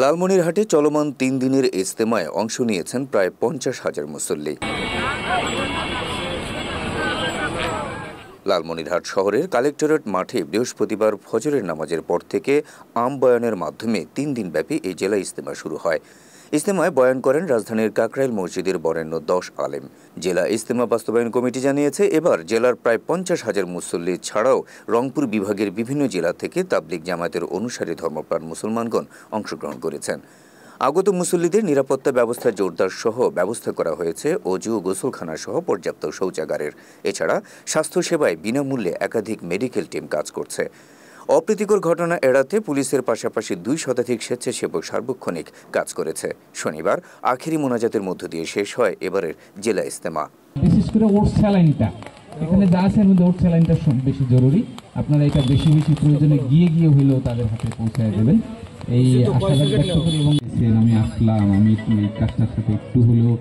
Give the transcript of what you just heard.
লালমনিরহাটে চলমান ৩ দিনের ইজতেমায় অংশ নিয়েছেন প্রায় ৫০,০০০ মুসল্লি। লালমনিরহাট শহরের কালেক্টরেট মাঠে বৃহস্পতিবার ফজরের নামাজের পর থেকে আম বয়ানের মাধ্যমে ৩ দিনব্যাপী এই জেলা ইজতেমা শুরু হয়। ইজতেমায় বয়ান করেন রাজধানীর কাকরাইল মসজিদের বরেণ্য ১০ আলেম। জেলা ইজতেমা বাস্তবায়ন কমিটি জানিয়েছে, এবার জেলার প্রায় ৫০,০০০ মুসল্লি ছাড়াও রংপুর বিভাগের বিভিন্ন জেলা থেকে তাবলিগ জামায়াতের অনুসারী ধর্মপ্রাণ মুসলমানগণ অংশগ্রহণ করেছেন। আগত মুসল্লিদের নিরাপত্তা ব্যবস্থা জোরদার সহ ব্যবস্থা করা হয়েছে অজু ও গোসলখানা সহ পর্যাপ্ত শৌচাগারের। এছাড়া স্বাস্থ্যসেবায় বিনামূল্যে একাধিক মেডিকেল টিম কাজ করছে। অপ্রীতিকর ঘটনা এড়াতে পুলিশের পাশাপাশি ২ শতাধিক স্বেচ্ছাসেবক সার্বক্ষণিক কাজ করেছে। শনিবার আখেরি মোনাজাতের মধ্য দিয়ে শেষ হয় এবারের জেলা ইজতেমা। বিশেষ করে ওটস স্যালাইনটা এখানে যা আছে এর মধ্যে ওটস স্যালাইনটা বেশি জরুরি। আপনারা এটা বেশি বেশি প্রয়োজনে গিয়ে হলেও তাদের হাতে পৌঁছায় দেবেন, এই আশাবাদ ব্যক্ত করি। এবং আমি আসলাম, আমি এই কাজটার সাথে একটু হলেও